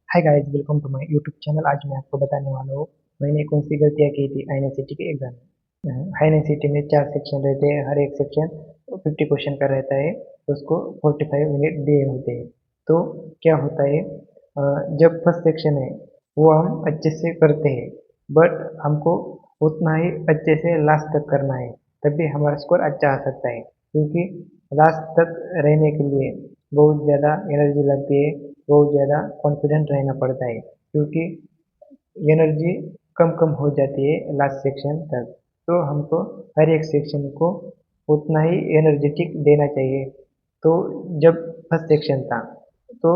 Hi guys, welcome to my YouTube channel. आज मैं आपको बताने वाला हूँ मैंने कौन सी गलतियाँ की थी आईएनएससीटी के एग्जाम में। आईएनएससीटी में 4 सेक्शन रहते हैं, हर एक सेक्शन 50 क्वेश्चन का रहता है। उसको 45 मिनट दिए होते हैं। तो क्या होता है, जब फर्स्ट सेक्शन है वो हम अच्छे से करते हैं, बट हमको उतना ही अच्छे से लास्ट तक करना है, तभी हमारा स्कोर अच्छा आ सकता है। क्योंकि लास्ट तक रहने के लिए बहुत ज़्यादा एनर्जी लगती है, बहुत ज़्यादा कॉन्फिडेंट रहना पड़ता है। क्योंकि एनर्जी कम कम हो जाती है लास्ट सेक्शन तक। तो हमको हर एक सेक्शन को उतना ही एनर्जेटिक देना चाहिए। तो जब फर्स्ट सेक्शन था, तो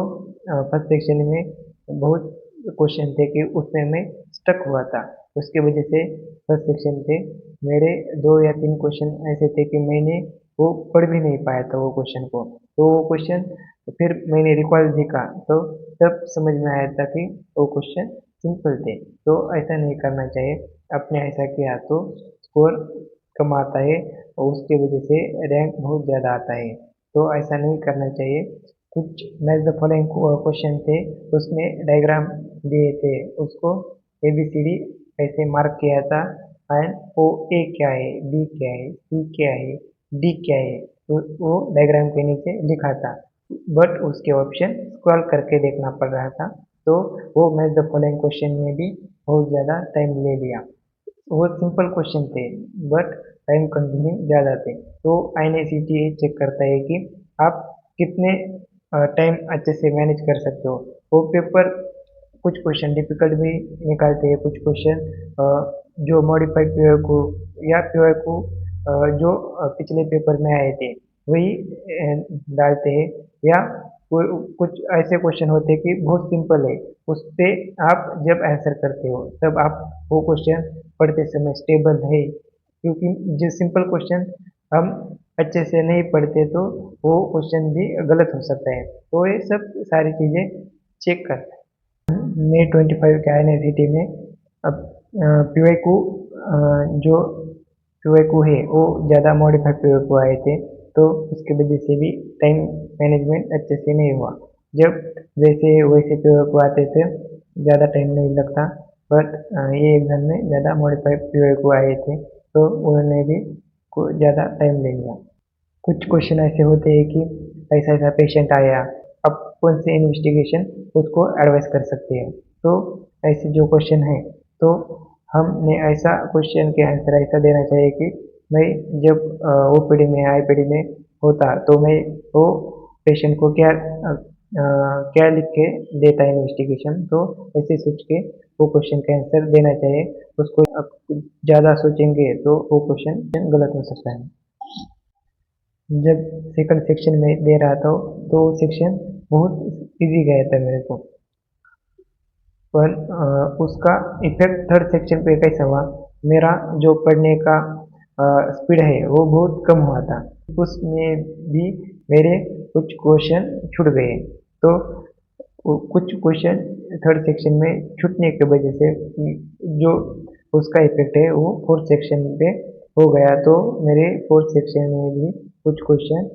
फर्स्ट सेक्शन में बहुत क्वेश्चन थे कि उसमें मैं स्टक हुआ था। उसकी वजह से फर्स्ट सेक्शन पे मेरे 2 या 3 क्वेश्चन ऐसे थे कि मैंने वो पढ़ भी नहीं पाया था वो क्वेश्चन को। तो वो क्वेश्चन फिर मैंने रिकॉल देखा, तो तब समझ में आया था कि वो क्वेश्चन सिंपल थे। तो ऐसा नहीं करना चाहिए। आपने ऐसा किया तो स्कोर कम आता है और उसकी वजह से रैंक बहुत ज़्यादा आता है। तो ऐसा नहीं करना चाहिए। कुछ मैच द फॉलोइंग क्वेश्चन थे, उसमें डायग्राम दिए थे, उसको ABCD ऐसे मार्क किया था। एंड वो ए क्या है, बी क्या है, सी क्या है, डी क्या है, तो वो डायग्राम के नीचे लिखा था। बट उसके ऑप्शन स्क्रॉल करके देखना पड़ रहा था। तो वो मैच द फॉलोइंग क्वेश्चन में भी बहुत ज़्यादा टाइम ले लिया। वो सिंपल क्वेश्चन थे, बट टाइम कंज्यूमिंग ज़्यादा थे। तो INICET ये चेक करता है कि आप कितने टाइम अच्छे से मैनेज कर सकते हो। वो पेपर कुछ क्वेश्चन डिफिकल्ट भी निकालते हैं, कुछ क्वेश्चन जो मॉडिफाइड पीओ को या पीओ को जो पिछले पेपर में आए थे वही डालते हैं। या कुछ ऐसे क्वेश्चन होते हैं कि बहुत सिंपल है, उस पे आप जब आंसर करते हो तब आप वो क्वेश्चन पढ़ते समय स्टेबल है। क्योंकि जो सिंपल क्वेश्चन हम अच्छे से नहीं पढ़ते तो वो क्वेश्चन भी गलत हो सकता है। तो ये सब सारी चीज़ें चेक करते हैं। मई 25 के INICET में अब पीवाईक्यू जो पीवाईक्यू है वो ज़्यादा मॉडिफाइड पीवाईक्यू आए थे। तो उसकी वजह से भी टाइम मैनेजमेंट अच्छे से नहीं हुआ। जब जैसे वैसे पीवाईक्यू आते थे ज़्यादा टाइम नहीं लगता। बट ये एग्ज़ाम में ज़्यादा मॉडिफाइड पीवाईक्यू आए थे, तो उन्होंने भी ज़्यादा टाइम ले लिया। कुछ क्वेश्चन ऐसे होते हैं कि ऐसा ऐसा पेशेंट आया, अब कौन से इन्वेस्टिगेशन उसको एडवाइस कर सकते हैं। तो ऐसे जो क्वेश्चन है, तो हमने ऐसा क्वेश्चन के आंसर ऐसा देना चाहिए कि मैं जब OPD में IPD में होता तो मैं वो पेशेंट को क्या लिख के देता इन्वेस्टिगेशन। तो ऐसे सोच के वो क्वेश्चन का आंसर देना चाहिए। उसको ज़्यादा सोचेंगे तो वो क्वेश्चन गलत हो सकता है। जब सेकंड सेक्शन में दे रहा था तो वो सेक्शन बहुत इजी गया था मेरे को। पर उसका इफेक्ट थर्ड सेक्शन पे कैसा हुआ, मेरा जो पढ़ने का स्पीड है वो बहुत कम हुआ था। उसमें भी मेरे कुछ क्वेश्चन छूट गए। तो वो कुछ क्वेश्चन थर्ड सेक्शन में छूटने की वजह से जो उसका इफेक्ट है वो फोर्थ सेक्शन पे हो गया। तो मेरे फोर्थ सेक्शन में भी कुछ क्वेश्चन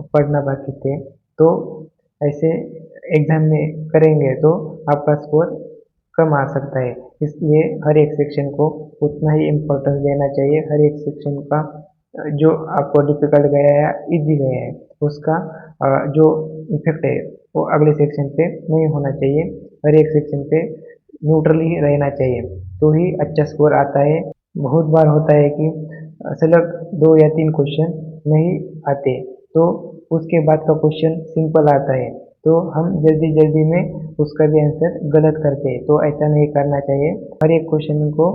पढ़ना बाकी थे। तो ऐसे एग्जाम में करेंगे तो आपका स्कोर कम आ सकता है। इसलिए हर एक सेक्शन को उतना ही इम्पोर्टेंस देना चाहिए। हर एक सेक्शन का जो आपको डिफिकल्ट गया है या इजी गया है उसका जो इफेक्ट है वो अगले सेक्शन पे नहीं होना चाहिए। हर एक सेक्शन पे न्यूट्रल ही रहना चाहिए, तो ही अच्छा स्कोर आता है। बहुत बार होता है कि सलग 2 या 3 क्वेश्चन नहीं आते, तो उसके बाद का क्वेश्चन सिंपल आता है, तो हम जल्दी जल्दी में उसका भी आंसर गलत करते हैं। तो ऐसा नहीं करना चाहिए। हर एक क्वेश्चन को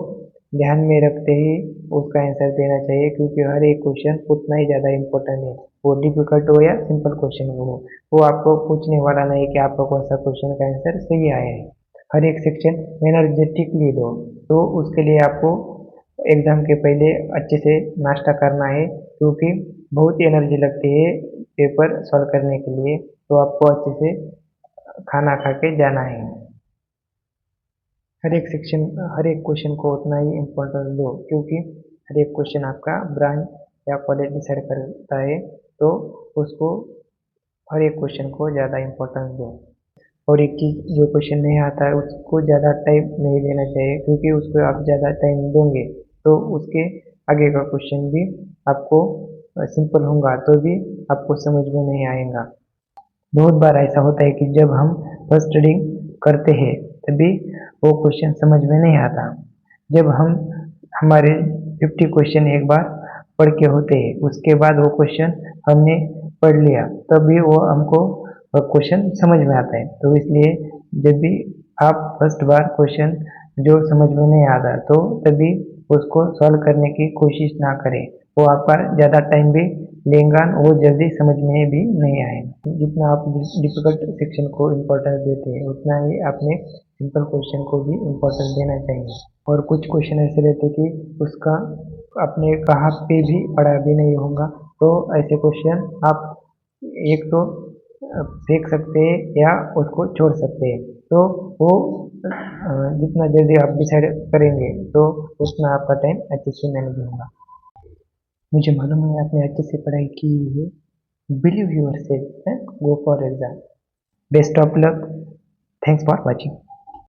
ध्यान में रखते ही उसका आंसर देना चाहिए, क्योंकि हर एक क्वेश्चन उतना ही ज़्यादा इम्पोर्टेंट है। वो डिफिकल्ट हो या सिंपल क्वेश्चन हो, वो आपको पूछने वाला नहीं कि आपका कौन सा क्वेश्चन का आंसर सही आया है। हर एक सेक्शन एनर्जेटिकली दो। तो उसके लिए आपको एग्ज़ाम के पहले अच्छे से नाश्ता करना है, क्योंकि बहुत ही एनर्जी लगती है पेपर सॉल्व करने के लिए। तो आपको अच्छे से खाना खा के जाना है। हर एक क्वेश्चन को उतना ही इम्पोर्टेंस दो, क्योंकि हर एक क्वेश्चन आपका ब्रांच या कॉलेज डिसाइड करता है। तो उसको हर एक क्वेश्चन को ज़्यादा इम्पोर्टेंस दो। और एक चीज़, जो क्वेश्चन नहीं आता है उसको ज़्यादा टाइम नहीं देना चाहिए, क्योंकि उसको आप ज़्यादा टाइम दोगे तो उसके आगे का क्वेश्चन भी आपको सिंपल होगा तो भी आपको समझ में नहीं आएगा। बहुत बार ऐसा होता है कि जब हम फर्स्ट रीडिंग करते हैं तभी वो क्वेश्चन समझ में नहीं आता। जब हम हमारे 50 क्वेश्चन एक बार पढ़ के होते हैं, उसके बाद वो क्वेश्चन हमने पढ़ लिया तभी वो हमको क्वेश्चन समझ में आता है। तो इसलिए जब भी आप फर्स्ट बार क्वेश्चन जो समझ में नहीं आता तो तभी उसको सॉल्व करने की कोशिश ना करें, वो आपका ज़्यादा टाइम भी लेगा, वो जल्दी समझ में भी नहीं आएगा। जितना आप डिफिकल्ट सेक्शन को इम्पोर्टेंस देते हैं उतना ही अपने सिंपल क्वेश्चन को भी इम्पोर्टेंस देना चाहिए। और कुछ क्वेश्चन ऐसे रहते कि उसका आपने कहाँ पे भी पढ़ा भी नहीं होगा, तो ऐसे क्वेश्चन आप एक तो फेंक सकते हैं या उसको छोड़ सकते हैं। तो वो जितना जल्दी आप डिसाइड करेंगे तो उतना आपका टाइम अच्छे से मैनेज होगा। मुझे मालूम है आपने अच्छे से पढ़ाई की है। Believe your self, go for exam. Best of luck. Thanks for watching.